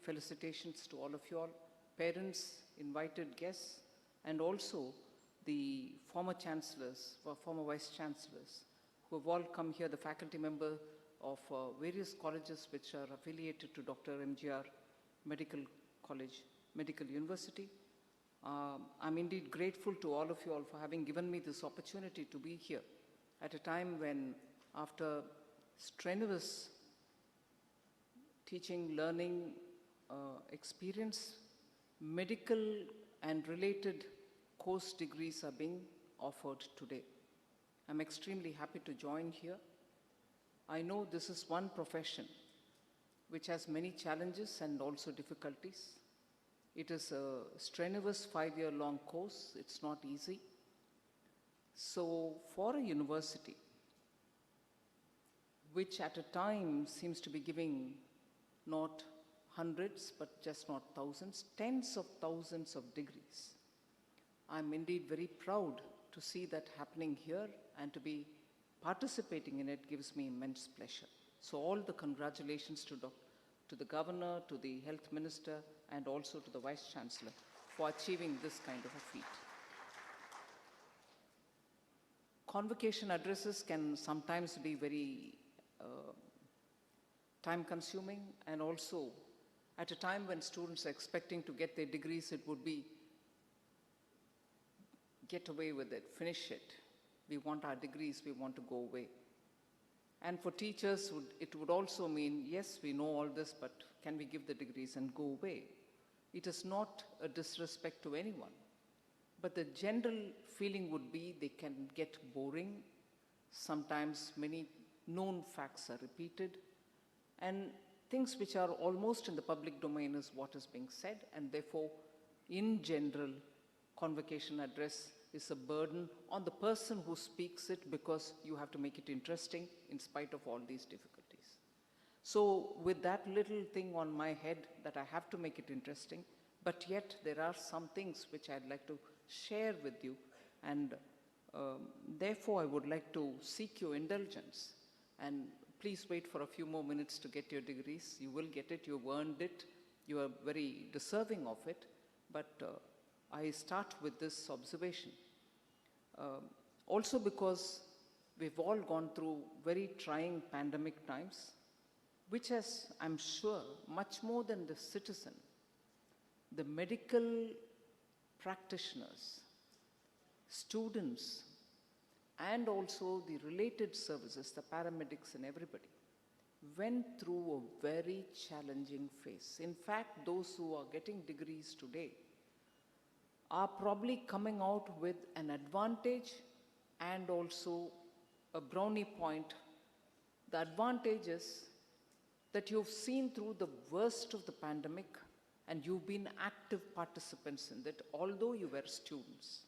felicitations to all of you all, parents, invited guests, and also the former chancellors, former vice chancellors, who have all come here, the faculty member of various colleges which are affiliated to Dr. MGR Medical College, Medical University. I'm indeed grateful to all of you all for having given me this opportunity to be here at a time when, after strenuous teaching, learning experience, medical and related course degrees are being offered today. I'm extremely happy to join here. I know this is one profession which has many challenges and also difficulties. It is a strenuous 5-year-long course. It's not easy. So for a university, which at a time seems to be giving not hundreds, but just not thousands, tens of thousands of degrees, I'm indeed very proud to see that happening here, and to be participating in it gives me immense pleasure. So all the congratulations to the governor, to the health minister, and also to the vice chancellor for achieving this kind of a feat. Convocation addresses can sometimes be very time consuming, and also at a time when students are expecting to get their degrees, it would be get away with it, finish it. We want our degrees, we want to go away. And for teachers, it would also mean, yes, we know all this, but can we give the degrees and go away? It is not a disrespect to anyone, but the general feeling would be they can get boring. Sometimes many known facts are repeated, and things which are almost in the public domain is what is being said, and therefore, in general, convocation address is a burden on the person who speaks it, because you have to make it interesting in spite of all these difficulties. So with that little thing on my head that I have to make it interesting, but yet there are some things which I'd like to share with you, and therefore I would like to seek your indulgence. And please wait for a few more minutes to get your degrees. You will get it, you've earned it, you are very deserving of it, but I start with this observation. Also because we've all gone through very trying pandemic times, which has, I'm sure, much more than the citizen, the medical practitioners, students, and also the related services, the paramedics and everybody, went through a very challenging phase. In fact, those who are getting degrees today are probably coming out with an advantage and also a brownie point. The advantage is that you've seen through the worst of the pandemic, and you've been active participants in that, although you were students.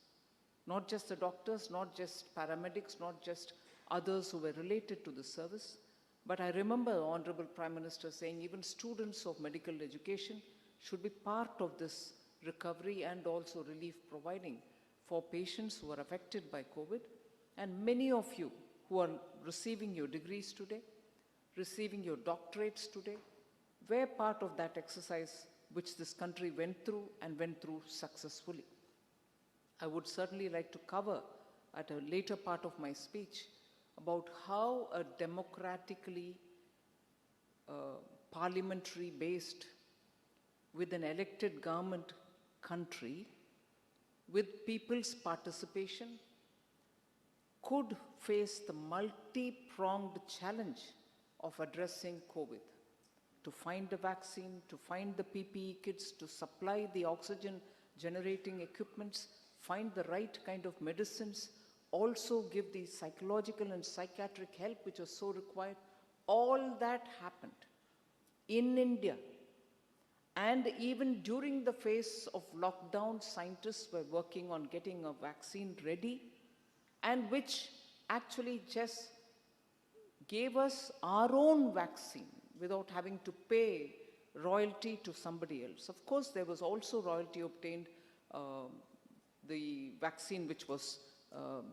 Not just the doctors, not just paramedics, not just others who were related to the service, but I remember the Honorable Prime Minister saying even students of medical education should be part of this recovery and also relief providing for patients who are affected by COVID. And many of you who are receiving your degrees today, receiving your doctorates today, were part of that exercise which this country went through and went through successfully. I would certainly like to cover at a later part of my speech about how a democratically parliamentary based, with an elected government country, with people's participation, could face the multi-pronged challenge of addressing COVID. To find a vaccine, to find the PPE kits, to supply the oxygen generating equipments, find the right kind of medicines, also give the psychological and psychiatric help which was so required. All that happened in India. And even during the phase of lockdown, scientists were working on getting a vaccine ready, and which actually just gave us our own vaccine without having to pay royalty to somebody else. Of course, there was also royalty obtained, the vaccine which was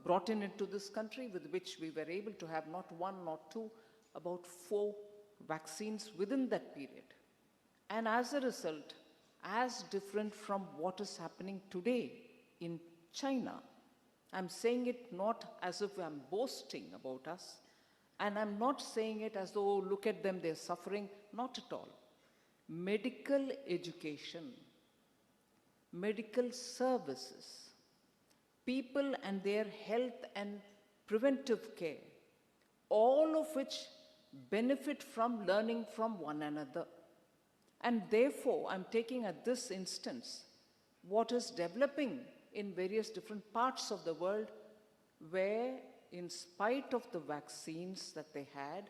brought into this country, with which we were able to have not one, not two, about 4 vaccines within that period. And as a result, as different from what is happening today in China. I'm saying it not as if I'm boasting about us, and I'm not saying it as though, look at them, they're suffering. Not at all. Medical education, medical services, people and their health and preventive care, all of which benefit from learning from one another. And therefore, I'm taking at this instance what is developing in various different parts of the world where, in spite of the vaccines that they had,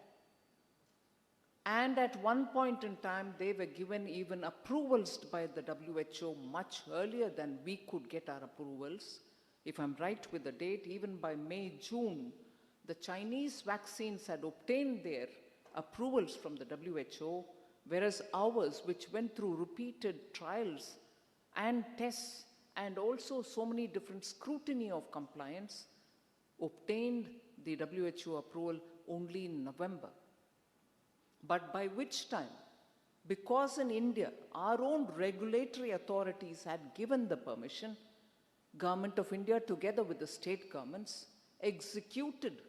and at one point in time, they were given even approvals by the WHO much earlier than we could get our approvals. If I'm right with the date, even by May, June, the Chinese vaccines had obtained their approvals from the WHO, whereas ours, which went through repeated trials and tests and also so many different scrutiny of compliance, obtained the WHO approval only in November. But by which time, because in India, our own regulatory authorities had given the permission, Government of India, together with the state governments, executed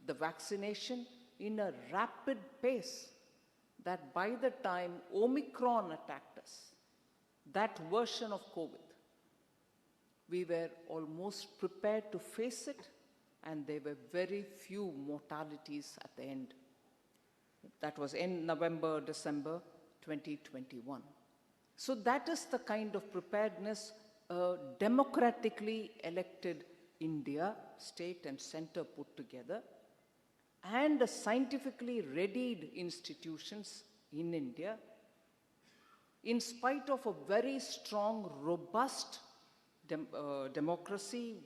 the vaccination in a rapid pace that by the time Omicron attacked us, that version of COVID, we were almost prepared to face it, and there were very few mortalities at the end. That was in November, December 2021. So that is the kind of preparedness a democratically elected India, state and center put together, and the scientifically readied institutions in India, in spite of a very strong, robust democracy,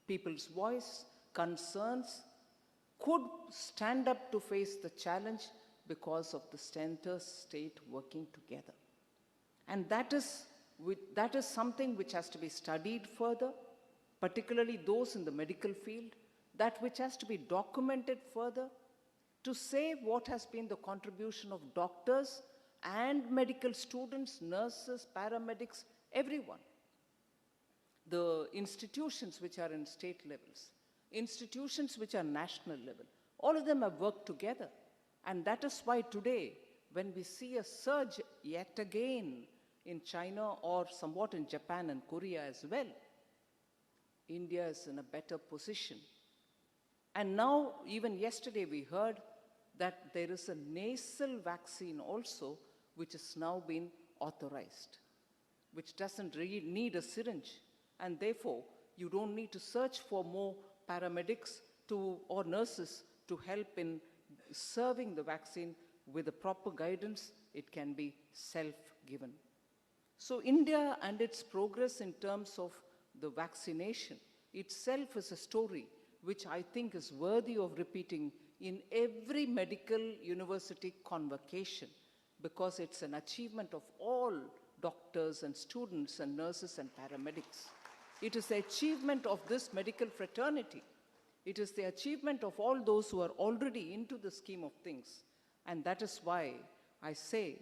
people's voice, concerns, could stand up to face the challenge because of the center state working together. And that is something which has to be studied further, particularly those in the medical field, that which has to be documented further, to say what has been the contribution of doctors and medical students, nurses, paramedics, everyone. The institutions which are in state levels, institutions which are national level, all of them have worked together. And that is why today, when we see a surge yet again in China or somewhat in Japan and Korea as well, India is in a better position. And now, even yesterday we heard that there is a nasal vaccine also which has now been authorized, which doesn't really need a syringe. And therefore, you don't need to search for more paramedics or nurses to help in serving the vaccine. With the proper guidance, it can be self-given. So India and its progress in terms of the vaccination itself is a story which I think is worthy of repeating in every medical university convocation, because it's an achievement of all doctors and students and nurses and paramedics. It is the achievement of this medical fraternity. It is the achievement of all those who are already into the scheme of things. And that is why I say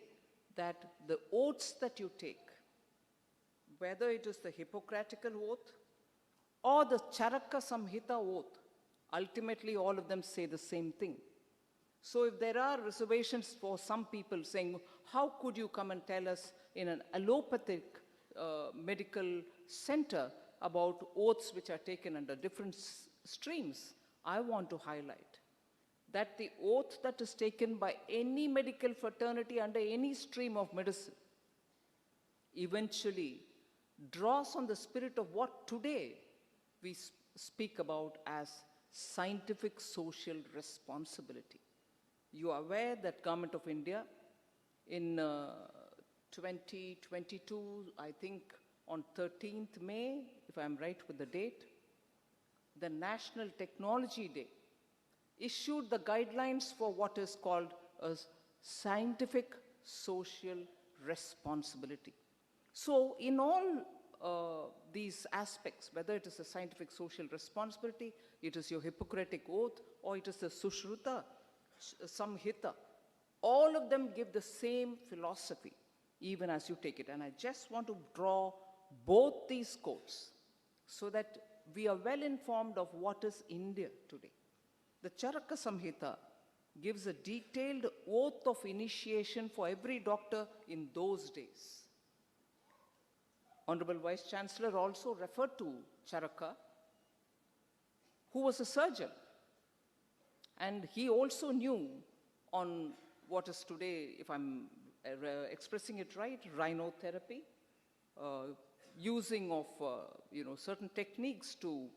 that the oaths that you take, whether it is the Hippocratical oath or the Charaka Samhita oath, ultimately all of them say the same thing. So if there are reservations for some people saying, how could you come and tell us in an allopathic medical center about oaths which are taken under different streams, I want to highlight that the oath that is taken by any medical fraternity under any stream of medicine eventually draws on the spirit of what today we speak about as scientific social responsibility. You are aware that Government of India in 2022, I think on 13th May, if I'm right with the date, the National Technology Day, issued the guidelines for what is called a scientific social responsibility. So in all these aspects, whether it is a scientific social responsibility, it is your Hippocratic oath, or it is the Sushruta Samhita, all of them give the same philosophy, even as you take it. And I just want to draw both these quotes so that we are well informed of what is India today. The Charaka Samhita gives a detailed oath of initiation for every doctor in those days. Honorable Vice Chancellor also referred to Charaka, who was a surgeon. And he also knew on what is today, if I'm expressing it right, rhinotherapy, using of certain techniques to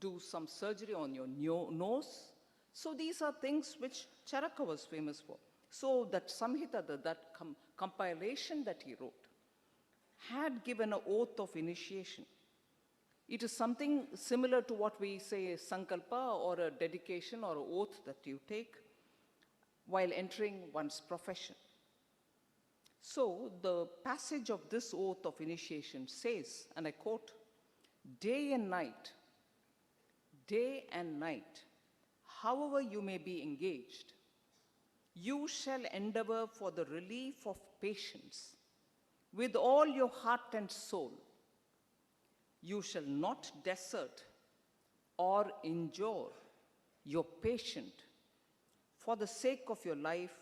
do some surgery on your nose. So these are things which Charaka was famous for. So that Samhita, that compilation that he wrote, had given an oath of initiation. It is something similar to what we say is sankalpa, or a dedication or an oath that you take while entering one's profession. So the passage of this oath of initiation says, and I quote, day and night, however you may be engaged, you shall endeavor for the relief of patients with all your heart and soul. You shall not desert or injure your patient for the sake of your life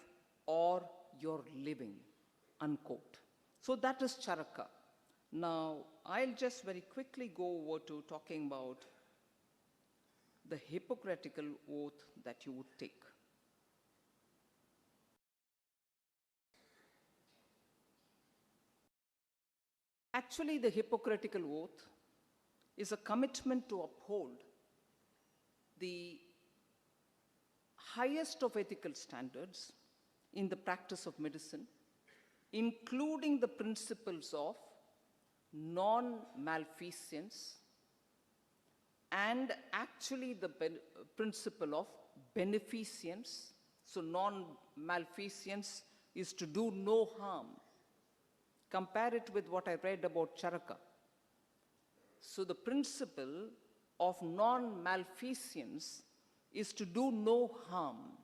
or your living, unquote. So that is Charaka. Now, I'll just very quickly go over to talking about the Hippocratical oath that you would take. Actually, the Hippocratical oath is a commitment to uphold the highest of ethical standards in the practice of medicine, including the principles of non-malfeasance and actually the principle of beneficence. So non-malfeasance is to do no harm. Compare it with what I read about Charaka. So the principle of non-malfeasance is to do no harm.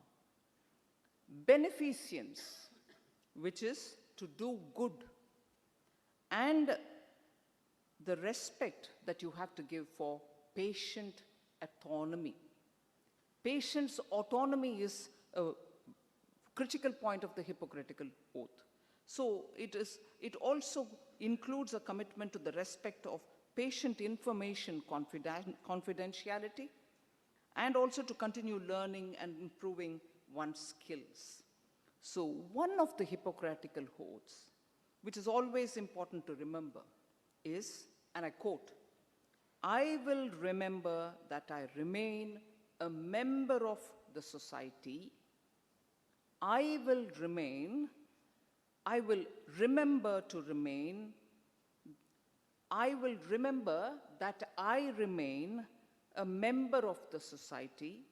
Beneficence, which is to do good. And the respect that you have to give for patient autonomy. Patient's autonomy is a critical point of the Hippocratical oath. So it also includes a commitment to the respect of patient information confidentiality, and also to continue learning and improving one's skills. So one of the Hippocratical oaths, which is always important to remember, is, and I quote, I will remember that I remain a member of the society. I will remember that I remain a member of the society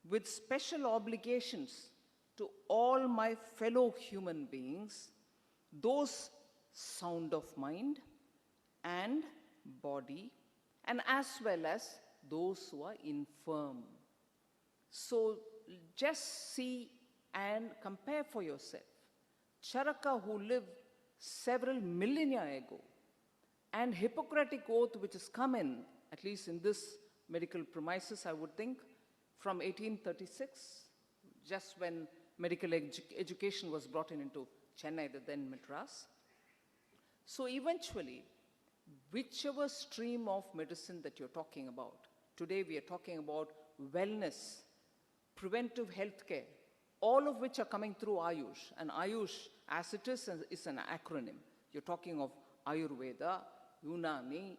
with special obligations to all my fellow human beings, those sound of mind and body, and as well as those who are infirm. So just see and compare for yourself. Charaka, who lived several millennia ago, and Hippocratic oath, which has come in, at least in this medical premises, I would think, from 1836, just when medical education was brought into Chennai, the then Madras. So eventually, whichever stream of medicine that you're talking about, today we are talking about wellness, preventive healthcare, all of which are coming through Ayush. And Ayush, as it is an acronym. You're talking of Ayurveda, Unani,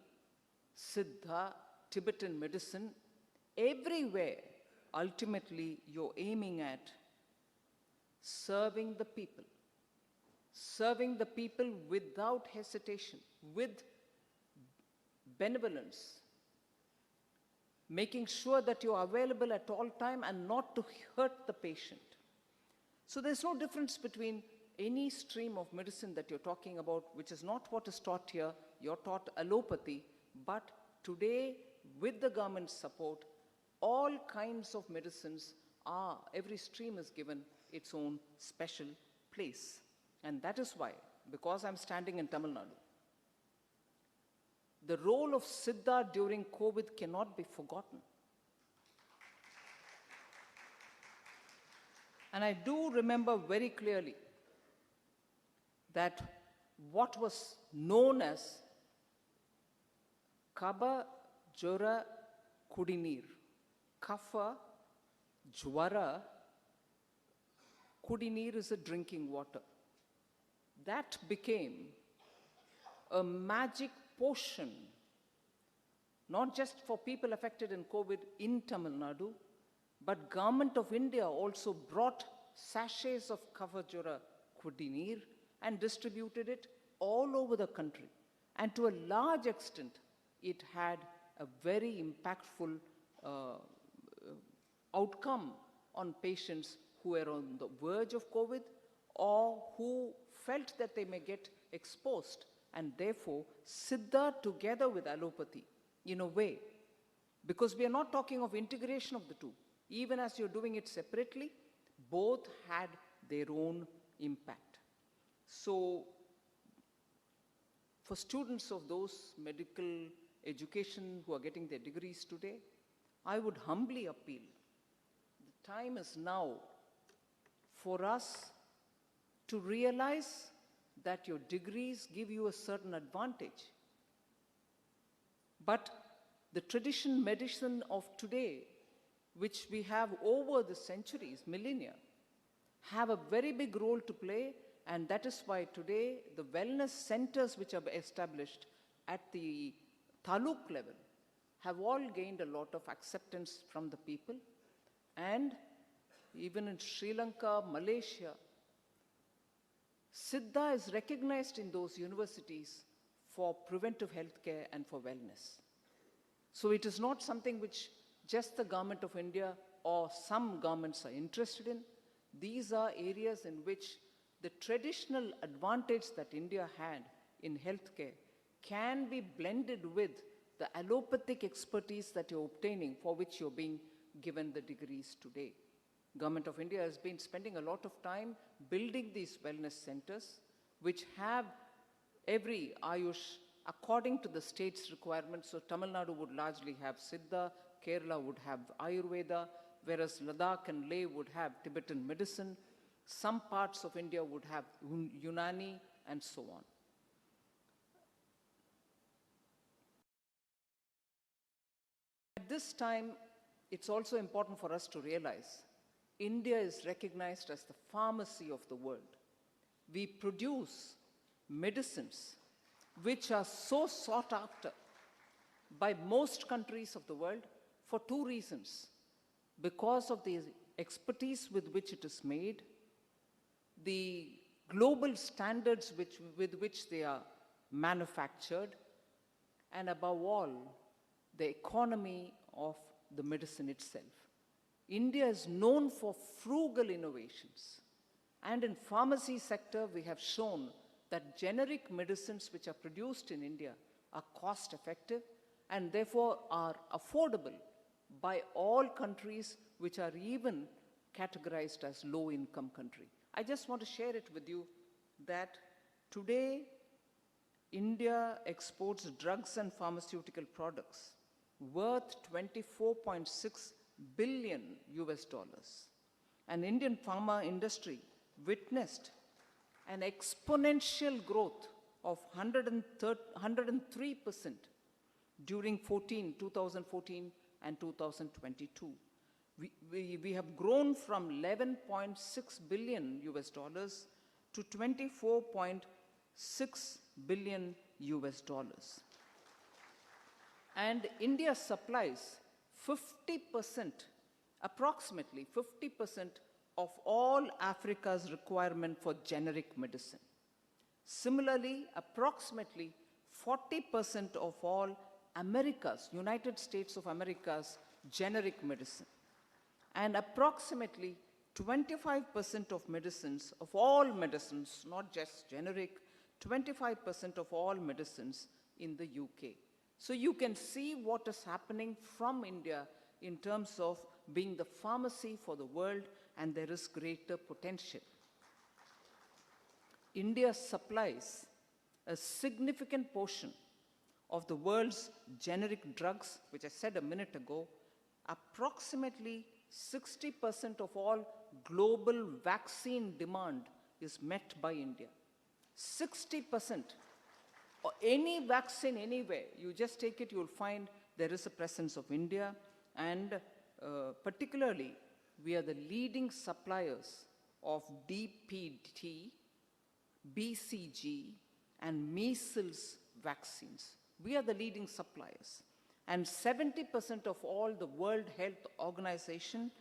Siddha, Tibetan medicine. Everywhere, ultimately, you're aiming at serving the people without hesitation, with benevolence, making sure that you are available at all time and not to hurt the patient. So there's no difference between any stream of medicine that you're talking about, which is not what is taught here. You're taught allopathy, but today, with the government's support, all kinds of medicines every stream is given its own special place. And that is why, because I'm standing in Tamil Nadu, the role of Siddha during COVID cannot be forgotten. And I do remember very clearly that what was known as Kaba Jura Kudinir, Kapha, Jwara, Kudinir is a drinking water. That became a magic potion, not just for people affected in COVID in Tamil Nadu, but Government of India also brought sachets of Kavajura Kudinir and distributed it all over the country. And to a large extent, it had a very impactful outcome on patients who were on the verge of COVID or who felt that they may get exposed. And therefore, Siddha together with allopathy, in a way, because we are not talking of integration of the two. Even as you're doing it separately, both had their own impact. So, for students of those medical education who are getting their degrees today, I would humbly appeal. The time is now for us to realize that your degrees give you a certain advantage. But the traditional medicine of today, which we have over the centuries, millennia, have a very big role to play, and that is why today the wellness centers which are established at the taluk level have all gained a lot of acceptance from the people. And even in Sri Lanka, Malaysia, Siddha is recognized in those universities for preventive healthcare and for wellness. So it is not something which just the Government of India or some governments are interested in. These are areas in which the traditional advantage that India had in healthcare can be blended with the allopathic expertise that you're obtaining, for which you're being given the degrees today. Government of India has been spending a lot of time building these wellness centers, which have every Ayush according to the state's requirements. So Tamil Nadu would largely have Siddha, Kerala would have Ayurveda, whereas Ladakh and Leh would have Tibetan medicine. Some parts of India would have Unani, and so on. At this time, it's also important for us to realize India is recognized as the pharmacy of the world. We produce medicines which are so sought after by most countries of the world for two reasons. Because of the expertise with which it is made, the global standards with which they are manufactured, and above all, the economy of the medicine itself. India is known for frugal innovations. And in pharmacy sector, we have shown that generic medicines which are produced in India are cost effective and therefore are affordable by all countries which are even categorized as low income country. I just want to share it with you that today India exports drugs and pharmaceutical products worth 24.6 billion US dollars. And Indian pharma industry witnessed an exponential growth of 103% during 2014 and 2022. We have grown from 11.6 billion US dollars to 24.6 billion US dollars. And India supplies 50%, approximately 50% of all Africa's requirement for generic medicine. Similarly, approximately 40% of all America's, United States of America's generic medicine. And approximately 25% of medicines, of all medicines, not just generic, 25% of all medicines in the UK. So you can see what is happening from India in terms of being the pharmacy for the world, and there is greater potential. India supplies a significant portion of the world's generic drugs, which I said a minute ago. Approximately 60% of all global vaccine demand is met by India. 60%. Any vaccine anywhere, you just take it, you'll find there is a presence of India, and particularly, we are the leading suppliers of DPT, BCG, and measles vaccines. We are the leading suppliers. And 70% of all the World Health Organization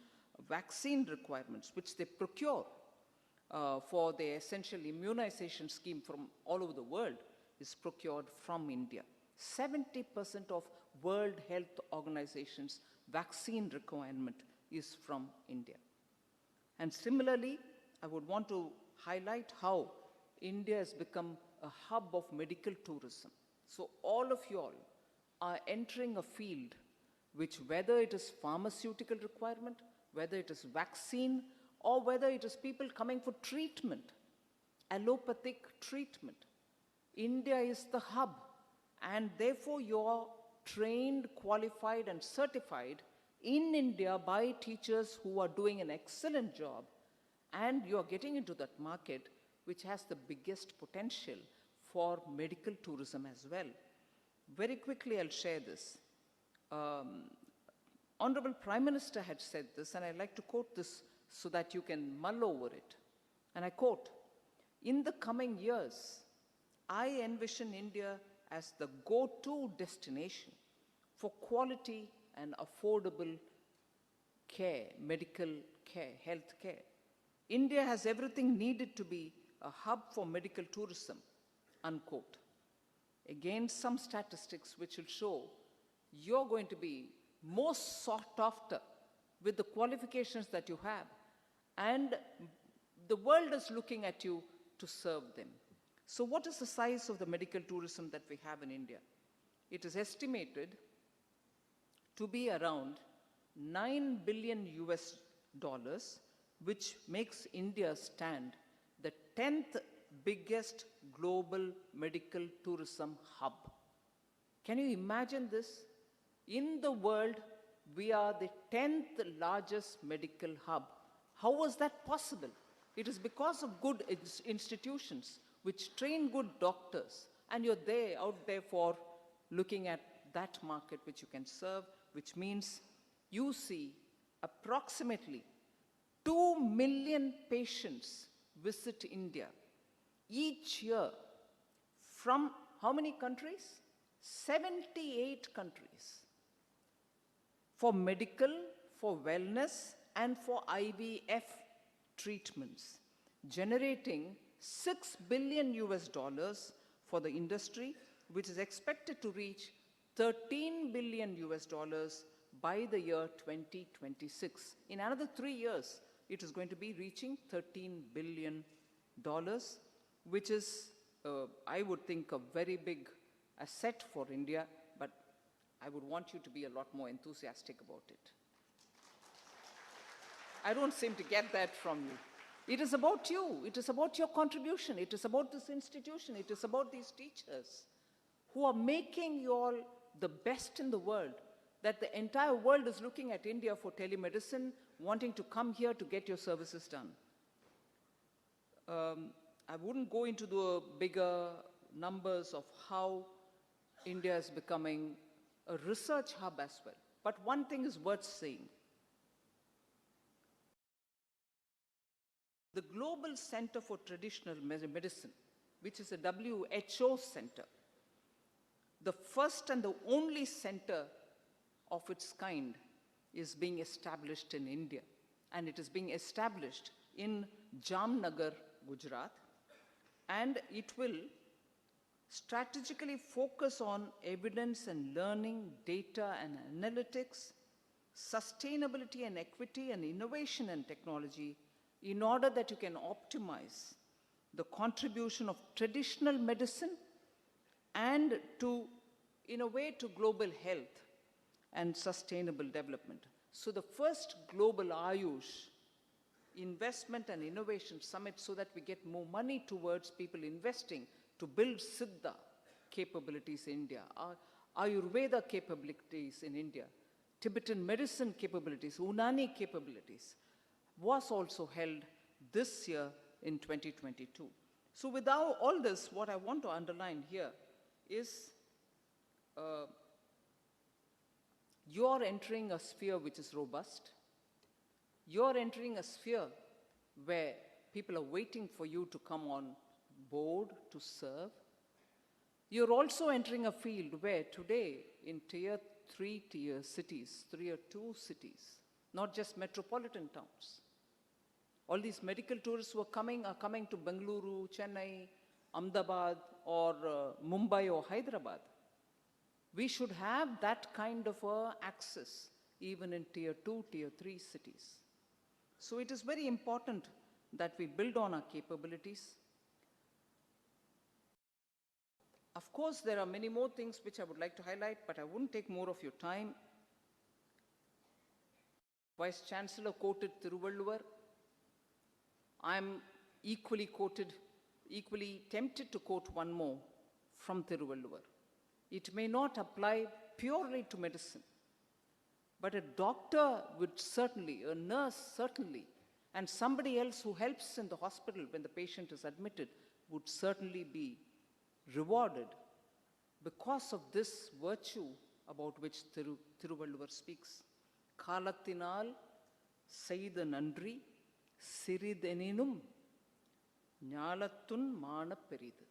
vaccine requirements, which they procure for the essential immunization scheme from all over the world, is procured from India. 70% of World Health Organization's vaccine requirement is from India. And similarly, I would want to highlight how India has become a hub of medical tourism. So all of you all are entering a field which, whether it is pharmaceutical requirement, whether it is vaccine, or whether it is people coming for treatment, allopathic treatment, India is the hub. And therefore, you're trained, qualified, and certified in India by teachers who are doing an excellent job. And you're getting into that market which has the biggest potential for medical tourism as well. Very quickly, I'll share this. Honorable Prime Minister had said this, and I'd like to quote this so that you can mull over it. And I quote, "In the coming years, I envision India as the go-to destination for quality and affordable care, medical care, health care. India has everything needed to be a hub for medical tourism," unquote. Again, some statistics which will show you're going to be most sought after with the qualifications that you have, and the world is looking at you to serve them. So what is the size of the medical tourism that we have in India? It is estimated to be around $9 billion US, which makes India stand the 10th biggest global medical tourism hub. Can you imagine this? In the world, we are the 10th largest medical hub. How was that possible? It is because of good institutions which train good doctors, and you're there, out there for looking at that market which you can serve, which means you see approximately 2 million patients visit India each year from how many countries? 78 countries. For medical, for wellness, and for IVF treatments, generating $6 billion US for the industry, which is expected to reach $13 billion US by the year 2026. In another 3 years, it is going to be reaching $13 billion, which is, I would think, a very big asset for India, but I would want you to be a lot more enthusiastic about it. I don't seem to get that from you. It is about you. It is about your contribution. It is about this institution. It is about these teachers who are making you all the best in the world, that the entire world is looking at India for telemedicine, wanting to come here to get your services done. I wouldn't go into the bigger numbers of how India is becoming a research hub as well. But one thing is worth saying. The Global Center for Traditional Medicine, which is a WHO center, the first and the only center of its kind, is being established in India. And it is being established in Jamnagar, Gujarat. And it will strategically focus on evidence and learning, data and analytics, sustainability and equity, and innovation and technology, in order that you can optimize the contribution of traditional medicine and to, in a way, to global health and sustainable development. So the first global Ayush investment and innovation summit so that we get more money towards people investing to build Siddha capabilities in India, Ayurveda capabilities in India, Tibetan medicine capabilities, Unani capabilities, was also held this year in 2022. So without all this, what I want to underline here is you're entering a sphere which is robust. You're entering a sphere where people are waiting for you to come on board to serve. You're also entering a field where today in tier 3 tier cities, tier 2 cities, not just metropolitan towns, all these medical tourists who are coming to Bengaluru, Chennai, Ahmedabad, or Mumbai or Hyderabad. We should have that kind of access even in tier 2, tier 3 cities. So it is very important that we build on our capabilities. Of course, there are many more things which I would like to highlight, but I wouldn't take more of your time. Vice Chancellor quoted Thiruvalluvar. I'm equally tempted to quote one more from Thiruvalluvar. It may not apply purely to medicine, but a doctor would certainly, a nurse certainly, and somebody else who helps in the hospital when the patient is admitted would certainly be rewarded because of this virtue about which Thiruvalluvar speaks. Kalathinal seida nandri sirideninum ஞாலத்துன் மான பெரிது.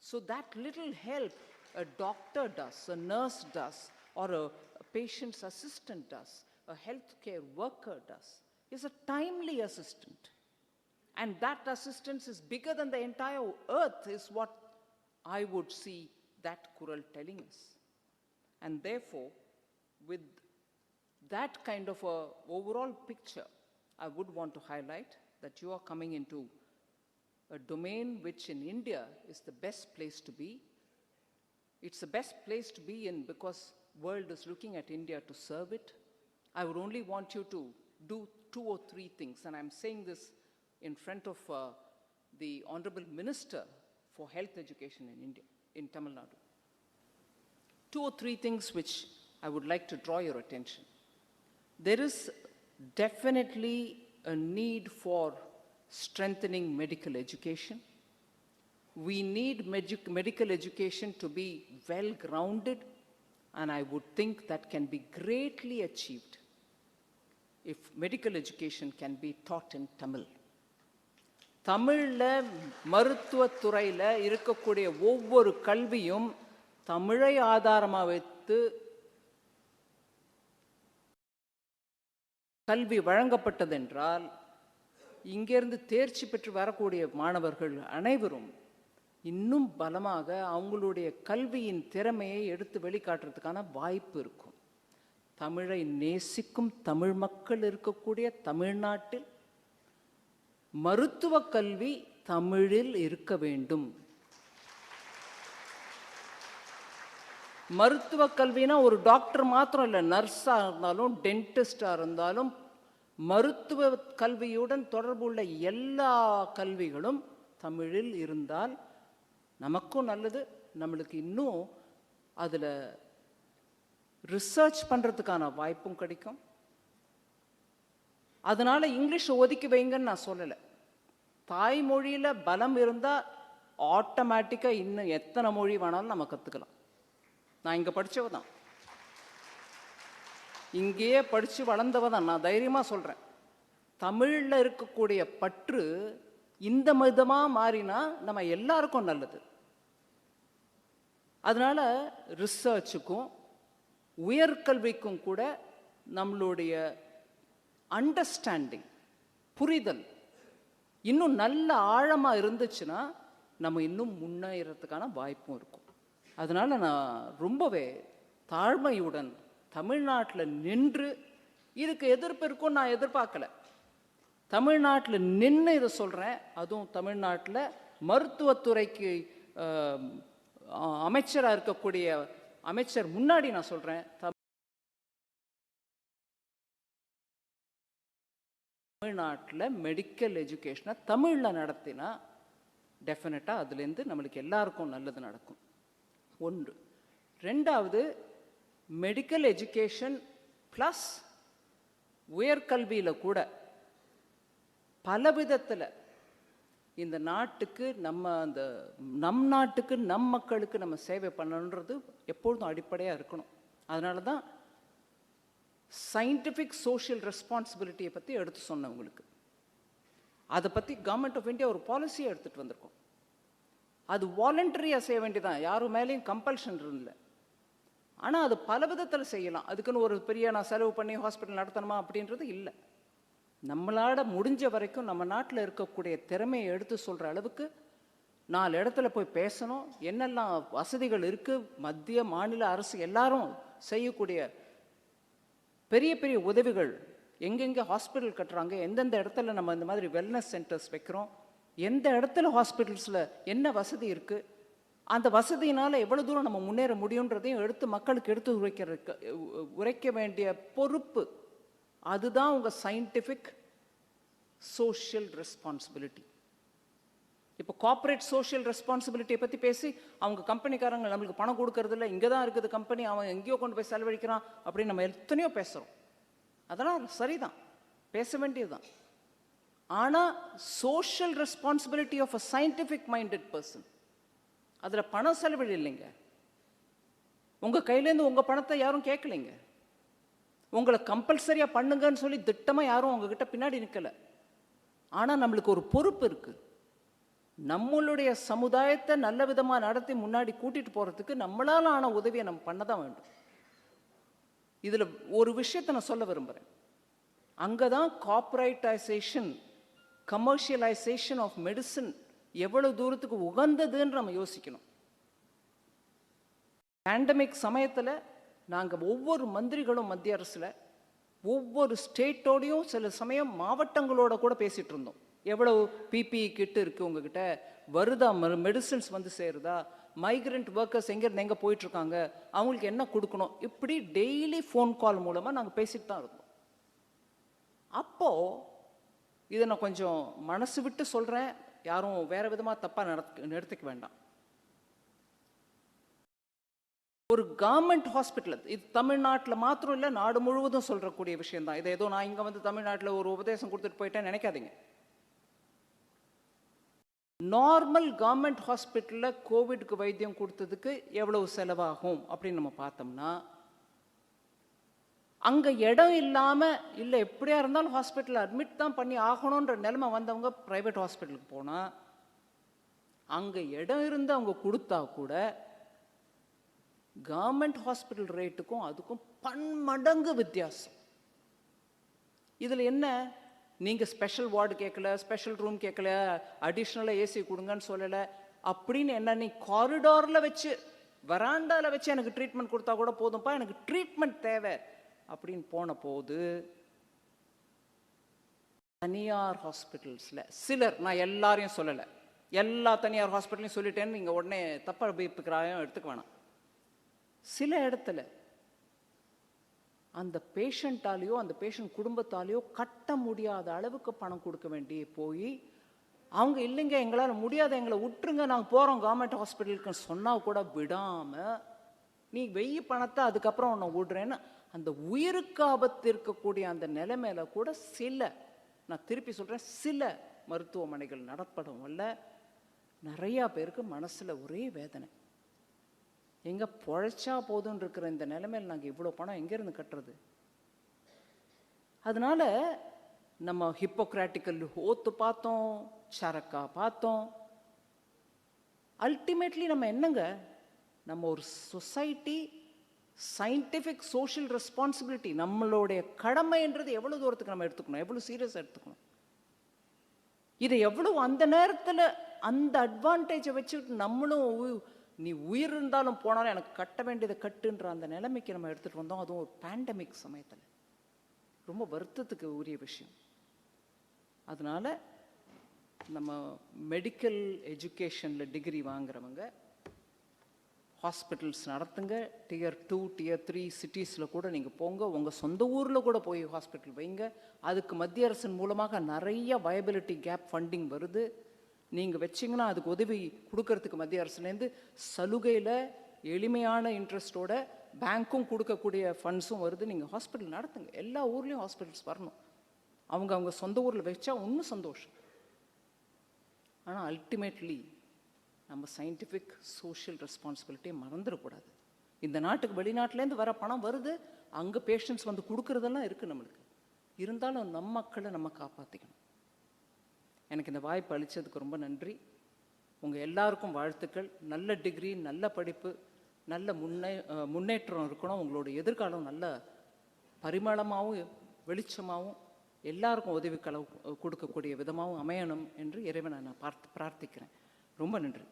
So that little help a doctor does, a nurse does, or a patient's assistant does, a healthcare worker does, is a timely assistant. And that assistance is bigger than the entire earth, is what I would see that Kural telling us. And therefore, with that kind of a overall picture, I would want to highlight that you are coming into a domain which in India is the best place to be. It's the best place to be in because the world is looking at India to serve it. I would only want you to do 2 or 3 things, and I'm saying this in front of the Honorable Minister for Health Education in India, in Tamil Nadu. 2 or 3 things which I would like to draw your attention. There is definitely a need for strengthening medical education. We need medical education to be well-grounded, and I would think that can be greatly achieved if medical education can be taught in Tamil. தமிழ்ல மருத்துவத்துறையில இருக்கக்கூடிய ஒவ்வொரு கல்வியும் தமிழை ஆதாரமாக வைத்து கல்வி வழங்கப்பட்டதென்றால் இங்கிருந்து தேர்ச்சி பெற்று வரக்கூடிய மாணவர்கள் அனைவரும் இன்னும் பலமாக அவங்களுடைய கல்வியின் திறமையை எடுத்து வெளிக்காட்டுறதுக்கான வாய்ப்பு இருக்கும். தமிழை நேசிக்கும் தமிழ் மக்கள் இருக்கக்கூடிய தமிழ்நாட்டில் மருத்துவ கல்வி தமிழில் இருக்க வேண்டும். மருத்துவ கல்வினா ஒரு டாக்டர் மாத்திரம் இல்லை, நர்ஸாக இருந்தாலும் டென்டிஸ்டாக இருந்தாலும் மருத்துவ கல்வியுடன் தொடர்புள்ள எல்லா கல்விகளும் தமிழில் இருந்தால் நமக்கும் நல்லது, நம்மளுக்கு இன்னும் அதில் ரிசர்ச் பண்ணுறதுக்கான வாய்ப்பும் கிடைக்கும். அதனால் இங்கிலீஷை ஒதுக்கி வைங்கன்னு நான் சொல்லலை. தாய்மொழியில் பலம் இருந்தால் ஆட்டோமேட்டிக்காக இன்னும் எத்தனை மொழி வேணாலும் நம்ம கற்றுக்கலாம். நான் இங்கே படித்தவ தான், இங்கேயே படித்து வளர்ந்தவ தான், நான் தைரியமாக சொல்கிறேன். தமிழில் இருக்கக்கூடிய பற்று இந்த விதமாக மாறினா நம்ம எல்லாருக்கும் நல்லது. அதனால் ரிசர்ச்சுக்கும் உயர்கல்விக்கும் கூட நம்மளுடைய அண்டர்ஸ்டாண்டிங், புரிதல் இன்னும் நல்ல ஆழமாக இருந்துச்சுன்னா நம்ம இன்னும் முன்னேறதுக்கான வாய்ப்பும் இருக்கும். அதனால் நான் ரொம்பவே தாழ்மையுடன் தமிழ்நாட்டில் நின்று, இதுக்கு எதிர்ப்பு இருக்கும்னு நான் எதிர்பார்க்கல, தமிழ்நாட்டில் நின்று இதை சொல்கிறேன். அதுவும் தமிழ்நாட்டில் மருத்துவத்துறைக்கு அமைச்சராக இருக்கக்கூடிய அமைச்சர் முன்னாடி நான் சொல்கிறேன், தமிழ்நாட்டில் மெடிக்கல் எஜுகேஷனை தமிழில் நடத்தினா டெஃபினட்டாக அதுலேருந்து நம்மளுக்கு எல்லாருக்கும் நல்லது நடக்கும். ஒன்று. ரெண்டாவது, மெடிக்கல் எஜுகேஷன் ப்ளஸ் உயர்கல்வியில் கூட பல விதத்தில் இந்த நாட்டுக்கு நம் நாட்டுக்கு நம் மக்களுக்கு நம்ம சேவை பண்ணணுன்றது எப்பொழுதும் அடிப்படையாக இருக்கணும். அதனால தான் சயின்டிஃபிக் சோஷியல் ரெஸ்பான்சிபிலிட்டியை பற்றி எடுத்து சொன்னேன் உங்களுக்கு. அதை பற்றி கவர்மெண்ட் ஆஃப் இந்தியா ஒரு பாலிசியை எடுத்துகிட்டு வந்திருக்கோம். அது வாலண்டரியாக செய்ய வேண்டியதான், யாரும் மேலேயும் கம்பல்ஷன் இல்லை. ஆனால் அது பல விதத்தில் செய்யலாம். அதுக்குன்னு ஒரு பெரிய நான் செலவு பண்ணி ஹாஸ்பிட்டல் நடத்தணுமா அப்படின்றது இல்லை. நம்மளால முடிஞ்ச வரைக்கும் நம்ம நாட்டில் இருக்கக்கூடிய திறமையை எடுத்து சொல்கிற அளவுக்கு 4 இடத்துல போய் பேசணும். என்னெல்லாம் வசதிகள் இருக்குது, மத்திய மாநில அரசு எல்லாரும் செய்யக்கூடிய பெரிய பெரிய உதவிகள், எங்கெங்கே ஹாஸ்பிட்டல் கட்டுறாங்க, எந்தெந்த இடத்துல நம்ம இந்த மாதிரி வெல்னஸ் சென்டர்ஸ் வைக்கிறோம், எந்த இடத்துல ஹாஸ்பிட்டல்ஸில் என்ன வசதி இருக்குது, அந்த வசதியினால் எவ்வளோ தூரம் நம்ம முன்னேற முடியுன்றதையும் எடுத்து மக்களுக்கு எடுத்து உரைக்க வேண்டிய பொறுப்பு. அதுதான் உங்கள் சயின்டிஃபிக் சோஷியல் ரெஸ்பான்சிபிலிட்டி. இப்போ கார்ப்பரேட் சோஷியல் ரெஸ்பான்சிபிலிட்டியை பற்றி பேசி அவங்க கம்பெனிக்காரங்க நம்மளுக்கு பணம் கொடுக்கறதில்ல, இங்கே தான் இருக்குது கம்பெனி, அவன் எங்கேயோ கொண்டு போய் செலவழிக்கிறான் அப்படின்னு நம்ம எத்தனையோ பேசுகிறோம். அதெல்லாம் சரிதான், பேச வேண்டியதுதான். ஆனால் social responsibility of a scientific minded person, அதில் பணம் செலவிட இல்லைங்க. உங்கள் கையிலேருந்து உங்கள் பணத்தை யாரும் கேட்கலைங்க. உங்களை கம்பல்சரியாக பண்ணுங்கன்னு சொல்லி திட்டமாக யாரும் உங்ககிட்ட பின்னாடி நிற்கலை. ஆனால் நம்மளுக்கு ஒரு பொறுப்பு இருக்குது. நம்மளுடைய சமுதாயத்தை நல்ல விதமாக நடத்தி முன்னாடி கூட்டிகிட்டு போகிறதுக்கு நம்மளால் ஆன உதவியை நம்ம பண்ண தான் வேண்டும். இதில் ஒரு விஷயத்தை நான் சொல்ல விரும்புகிறேன். அங்கே தான் கார்ப்பரேட்டைசேஷன், கமர்ஷியலைசேஷன் ஆஃப் மெடிசன் எவ்வளவு தூரத்துக்கு உகந்ததுன்னு நம்ம யோசிக்கணும். பேண்டமிக் சமயத்தில் நாங்கள் ஒவ்வொரு மந்திரிகளும் மத்திய அரசில் ஒவ்வொரு ஸ்டேட்டோடையும் சில சமயம் மாவட்டங்களோட கூட பேசிகிட்டு இருந்தோம். எவ்வளவு பிபிஇ கிட் இருக்குது உங்ககிட்ட, வருதா மெடிசன்ஸ் வந்து சேருதா, மைக்ரண்ட் ஒர்க்கர்ஸ் எங்கேருந்து எங்கே போயிட்டுருக்காங்க, அவங்களுக்கு என்ன கொடுக்கணும், இப்படி டெய்லி ஃபோன் கால் மூலமாக நாங்கள் பேசிட்டு தான் இருந்தோம். அப்போது இதை நான் கொஞ்சம் மனசு விட்டு சொல்கிறேன், யாரும் வேறு விதமாக தப்பாக நடத்திக்க வேண்டாம். ஒரு கவர்மெண்ட் ஹாஸ்பிட்டல், இது தமிழ்நாட்டில் மாத்திரம் இல்லை, நாடு முழுவதும் சொல்கிறக்கூடிய விஷயம்தான். இதை ஏதோ நான் இங்கே வந்து தமிழ்நாட்டில் ஒரு உபதேசம் கொடுத்துட்டு போயிட்டேன்னு நினைக்காதீங்க. நார்மல் கவர்மெண்ட் ஹாஸ்பிட்டலில் கோவிட்க்கு வைத்தியம் கொடுத்ததுக்கு எவ்வளவு செலவாகும் அப்படின்னு நம்ம பார்த்தோம்னா, அங்கே இடம் இல்லாமல் இல்லை எப்படியா இருந்தாலும் ஹாஸ்பிட்டலில் அட்மிட் தான் பண்ணி ஆகணுன்ற நிலைமை வந்தவங்க ப்ரைவேட் ஹாஸ்பிட்டலுக்கு போனால், அங்கே இடம் இருந்து அவங்க கொடுத்தா கூட கவர்மெண்ட் ஹாஸ்பிட்டல் ரேட்டுக்கும் அதுக்கும் பன்மடங்கு வித்தியாசம். இதில் என்ன, நீங்கள் ஸ்பெஷல் வார்டு கேட்கல, ஸ்பெஷல் ரூம் கேட்கல, அடிஷ்னலாக ஏசி கொடுங்கன்னு சொல்லலை அப்படின்னு என்ன, நீ காரிடாரில் வச்சு வராண்டாவில் வச்சு எனக்கு ட்ரீட்மெண்ட் கொடுத்தா கூட போதும்ப்பா, எனக்கு ட்ரீட்மெண்ட் தேவை அப்படின்னு போன போது தனியார் ஹாஸ்பிட்டல்ஸில் சிலர், நான் எல்லாரையும் சொல்லலை, எல்லா தனியார் ஹாஸ்பிட்டலையும் சொல்லிட்டேன்னு நீங்கள் உடனே தப்பாக அபிப்பிராயம் எடுத்துக்க வேணாம். சில இடத்துல அந்த பேஷண்ட்டாலேயோ அந்த பேஷண்ட் குடும்பத்தாலேயோ கட்ட முடியாத அளவுக்கு பணம் கொடுக்க வேண்டிய போய் அவங்க இல்லைங்க எங்களால் முடியாத, எங்களை விட்டுருங்க, நாங்கள் போகிறோம் கவர்மெண்ட் ஹாஸ்பிட்டலுக்குன்னு சொன்னால் கூட விடாமல் நீ வெய்ய பணத்தை அதுக்கப்புறம் உன்னை விடுறேன்னு அந்த உயிருக்கு ஆபத்து இருக்கக்கூடிய அந்த நிலைமையில கூட சில, நான் திருப்பி சொல்கிறேன், சில மருத்துவமனைகள் நடப்படும் அல்ல, நிறையா பேருக்கு மனசில் ஒரே வேதனை. எங்கே பொழைச்சா போதுன்னு இருக்கிற இந்த நிலைமையில் நாங்கள் இவ்வளோ பணம் எங்கேருந்து கட்டுறது? அதனால நம்ம ஹிப்போக்ராட்டிக்கல் ஓத்து பார்த்தோம், சரக்கா பார்த்தோம். அல்டிமேட்லி நம்ம என்னங்க, நம்ம ஒரு சொசைட்டி சயின்டிஃபிக் சோஷியல் ரெஸ்பான்சிபிலிட்டி, நம்மளுடைய கடமைன்றது எவ்வளோ தூரத்துக்கு நம்ம எடுத்துக்கணும், எவ்வளோ சீரியஸாக எடுத்துக்கணும். இதை எவ்வளோ அந்த நேரத்தில் அந்த அட்வான்டேஜை வச்சுக்கிட்டு நம்மளும் நீ உயிர் இருந்தாலும் போனாலும் எனக்கு கட்ட வேண்டியதை கட்டுன்ற அந்த நிலைமைக்கு நம்ம எடுத்துகிட்டு வந்தோம். அதுவும் ஒரு பேண்டமிக் சமயத்தில் ரொம்ப வருத்தத்துக்கு உரிய விஷயம். அதனால் நம்ம மெடிக்கல் எஜுகேஷனில் டிகிரி வாங்குறவங்க ஹாஸ்பிட்டல்ஸ் நடத்துங்க. டியர் 2 டியர் 3 சிட்டிஸில் கூட நீங்கள் போங்க. உங்கள் சொந்த ஊரில் கூட போய் ஹாஸ்பிட்டல் வைங்க. அதுக்கு மத்திய அரசின் மூலமாக நிறைய வயபிலிட்டி கேப் ஃபண்டிங் வருது. நீங்கள் வச்சிங்கன்னா அதுக்கு உதவி கொடுக்கறதுக்கு மத்திய அரசுலேருந்து சலுகையில் எளிமையான இன்ட்ரெஸ்ட்டோட பேங்க்கும் கொடுக்கக்கூடிய ஃபண்ட்ஸும் வருது. நீங்கள் ஹாஸ்பிட்டல் நடத்துங்க. எல்லா ஊர்லேயும் ஹாஸ்பிட்டல்ஸ் வரணும். அவங்க சொந்த ஊரில் வச்சா இன்னும் சந்தோஷம். ஆனால் அல்டிமேட்லி நம்ம சயின்டிஃபிக் சோஷியல் ரெஸ்பான்சிபிலிட்டியை மறந்துடக்கூடாது. இந்த நாட்டுக்கு வெளிநாட்டிலேருந்து வர பணம் வருது, அங்கே பேஷண்ட்ஸ் வந்து கொடுக்குறதெல்லாம் இருக்குது நம்மளுக்கு. இருந்தாலும் நம்ம மக்களை நம்ம காப்பாற்றிக்கணும். எனக்கு இந்த வாய்ப்பு அளித்ததுக்கு ரொம்ப நன்றி. உங்கள் எல்லாருக்கும் வாழ்த்துக்கள். நல்ல டிகிரி, நல்ல படிப்பு, நல்ல முன்னேற்றம் இருக்கணும். உங்களோட எதிர்காலம் நல்ல பரிமளமாகவும் வெளிச்சமாகவும் எல்லாருக்கும் உதவி கொடுக்கக்கூடிய விதமாகவும் அமையணும் என்று இறைவனை நான் பிரார்த்திக்கிறேன். ரொம்ப நன்றி.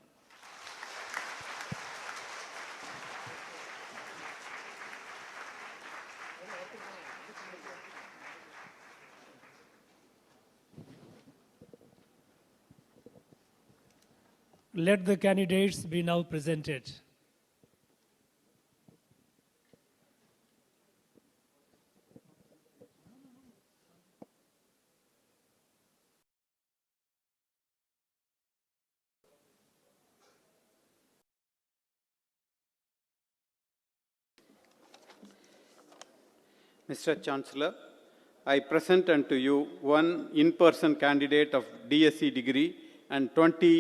Let the candidates be now presented. Mr. Chancellor, I present unto you one in-person candidate of DSc degree and 20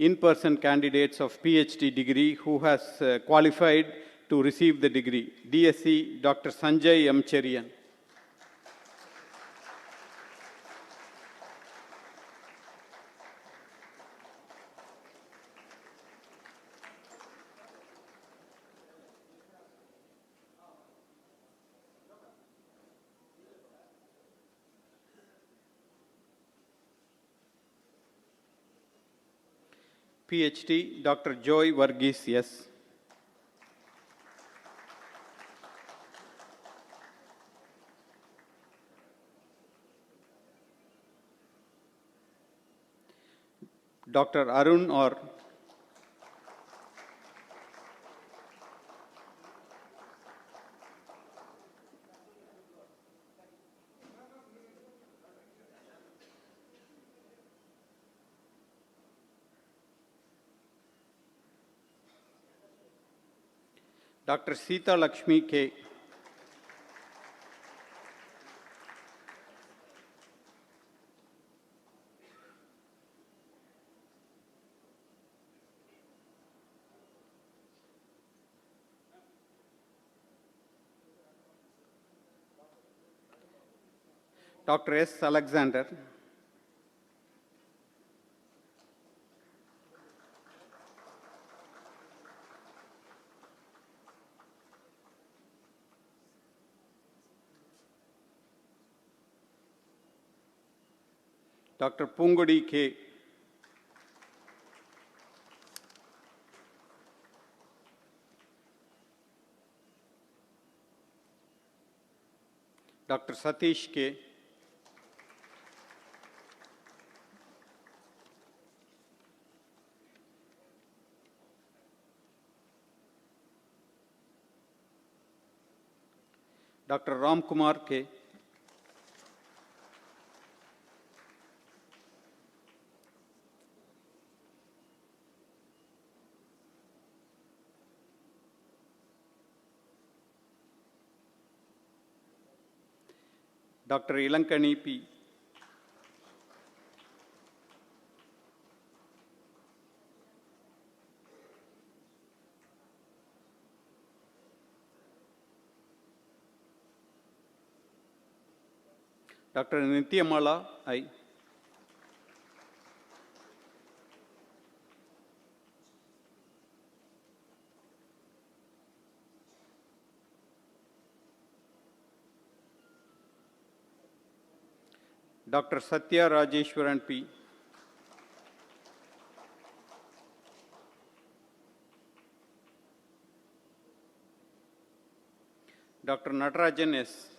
in-person candidates of PhD degree who has qualified to receive the degree. DSc Dr. Sanjay M. Cherian. PhD Dr. Joy Varghese S. Dr. Arun or Dr. Sita Lakshmi K. Dr. S. Alexander. Dr. Pungudi K. Dr. Satish K. Dr. Ram Kumar K. Dr. Ilankani P. Dr. Dinamalar I. Dr. Satya Rajeshwaran P. Dr. Natarajan S.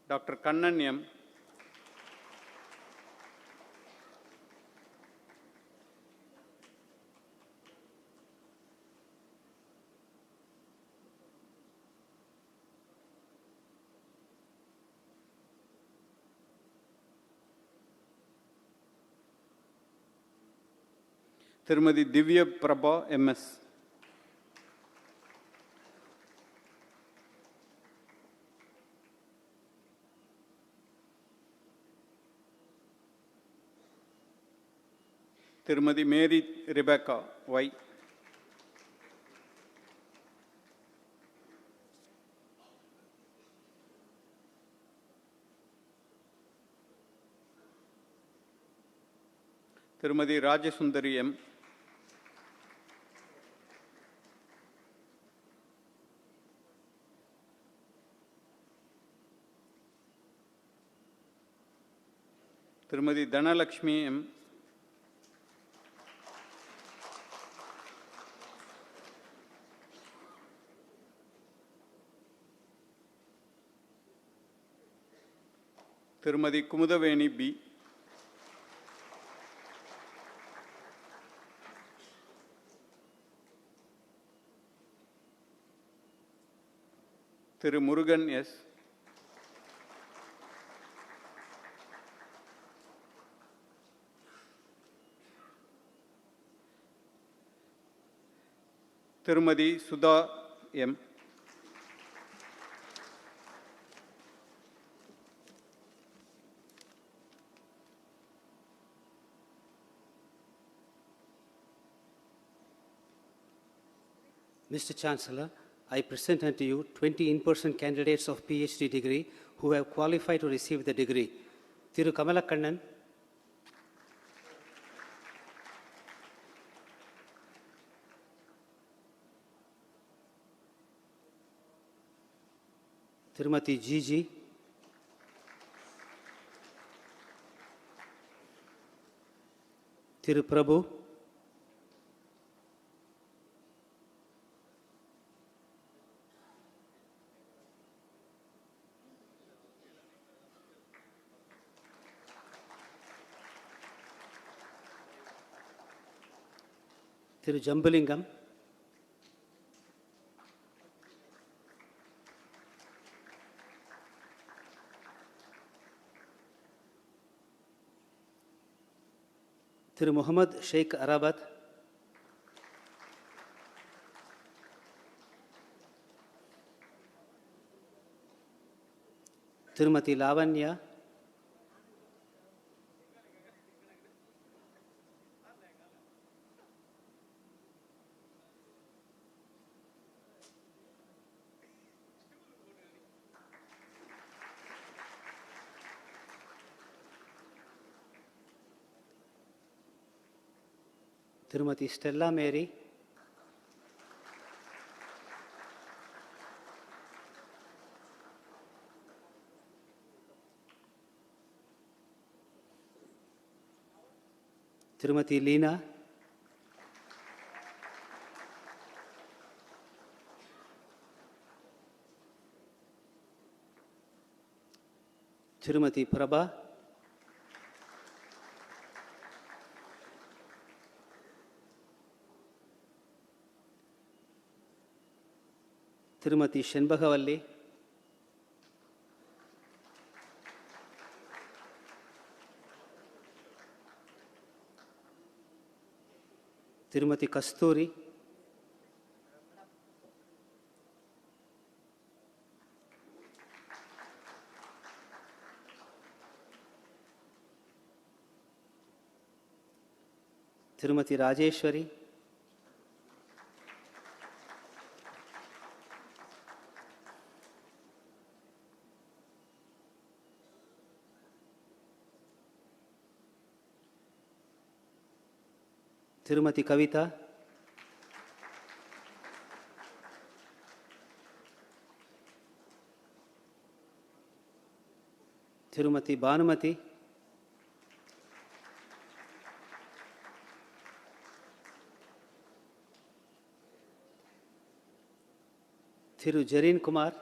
Dr. Kannan M. திருமதி திவ்ய Prabha MS. திருமதி மேரி Rebecca Y. திருமதி Rajasundari M. திருமதி Dhanalakshmi M. திருமதி குமுதவேணி B. திரு Murugan S. திருமதி Sudha M. Mr. Chancellor, I present unto you 20 in-person candidates of PhD degree who have qualified to receive the degree. Thiru Kamalakannan, Tirumati Gigi, Thiru Prabhu, Thiru Jambalingam, Thiru Muhammad Sheikh Arabat, Tirumati Lavanya, Tirumati Stella Mary, Tirumati Leena, Tirumati Prabha, Tirumati Shenbagavalli, Tirumati Kasturi, Tirumati Rajeshwari, Tirumati Kavita, Tirumati Bhanumati, Thiru Jarin Kumar,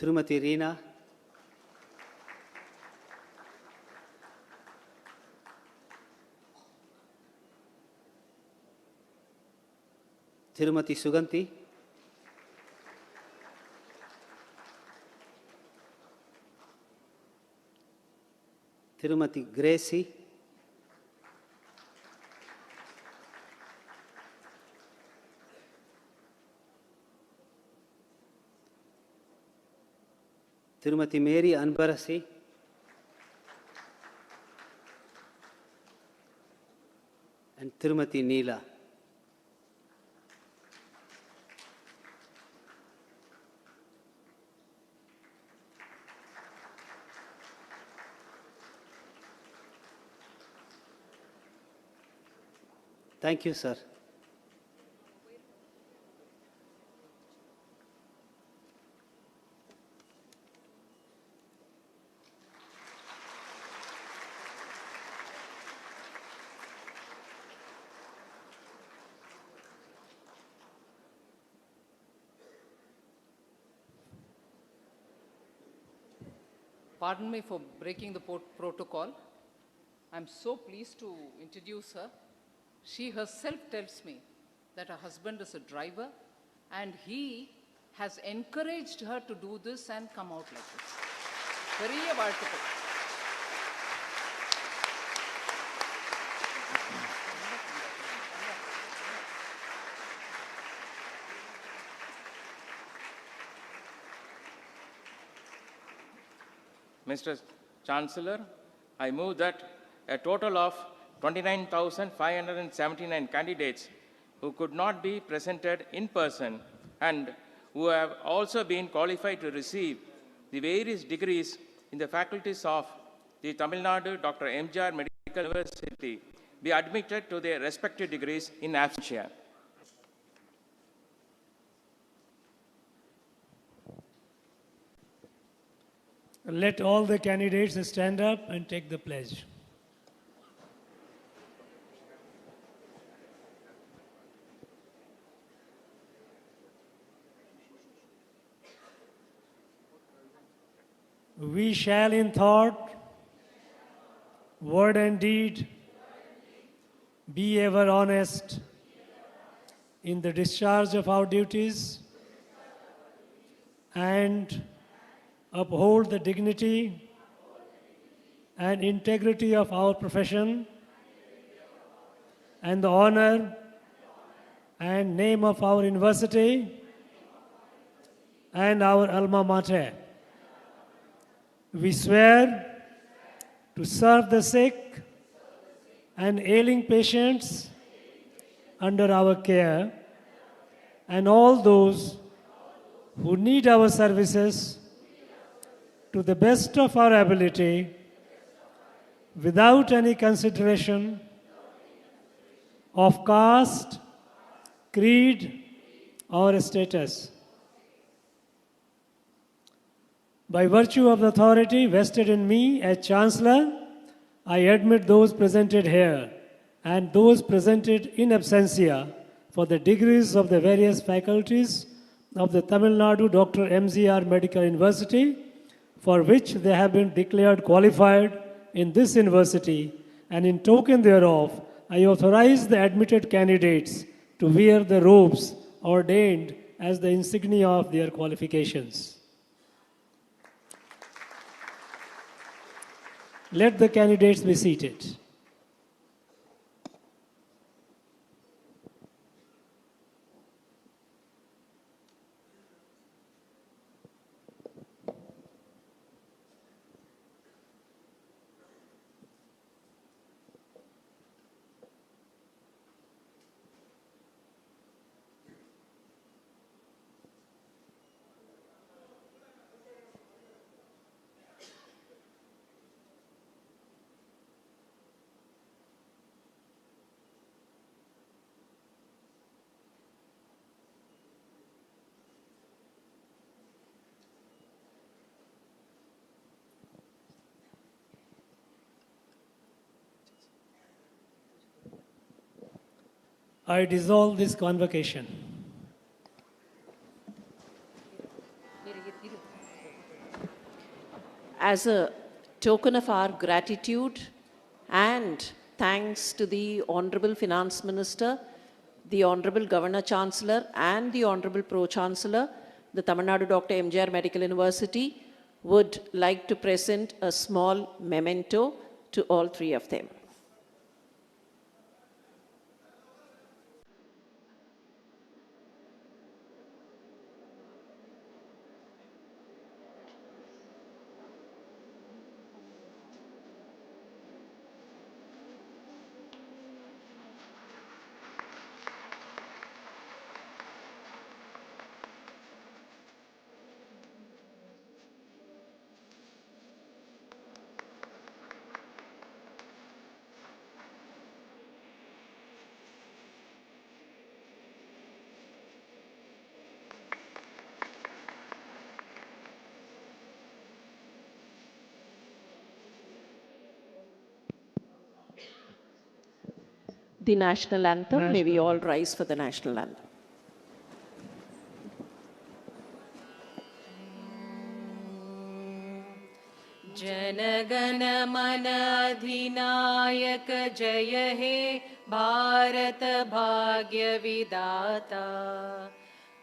Tirumati Reena, Tirumati Suganti, Tirumati Gracie, Tirumati Mary Anbarasi, and Tirumati Neela. Thank you, sir. Pardon me for breaking the protocol. I'm so pleased to introduce her. She herself tells me that her husband is a driver and he has encouraged her to do this and come out like this. Very வாழ்த்துக்கள். Mr. Chancellor, I move that a total of 29,579 candidates who could not be presented in person and who have also been qualified to receive the various degrees in the faculties of the Tamil Nadu Dr. MGR Medical University be admitted to their respective degrees in absentia. Let all the candidates stand up and take the pledge. We shall in thought, word and deed be ever honest in the discharge of our duties and uphold the dignity and integrity of our profession and the honor and name of our university and our alma mater. We swear to serve the sick and ailing patients under our care and all those who need our services to the best of our ability without any consideration of caste, creed, or status. By virtue of the authority vested in me as Chancellor, I admit those presented here and those presented in absentia for the degrees of the various faculties of the Tamil Nadu Dr. MGR Medical University, for which they have been declared qualified in this university, and in token thereof, I authorize the admitted candidates to wear the robes ordained as the insignia of their qualifications. Let the candidates be seated. I dissolve this convocation. as a token of our gratitude and thanks to the Honorable Finance Minister, the Honorable Governor Chancellor and the Honorable Pro Chancellor, the Tamil Nadu Dr. MGR Medical University would like to present a small memento to all three of them. The national anthem. May we all rise for the national anthem. जनगण मन अधिनायक जय हे भारत भाग्य विदाता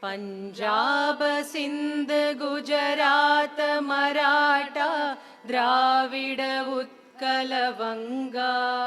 पंजाब सिंध गुजरात मराठा द्राविड उत्कल वंगा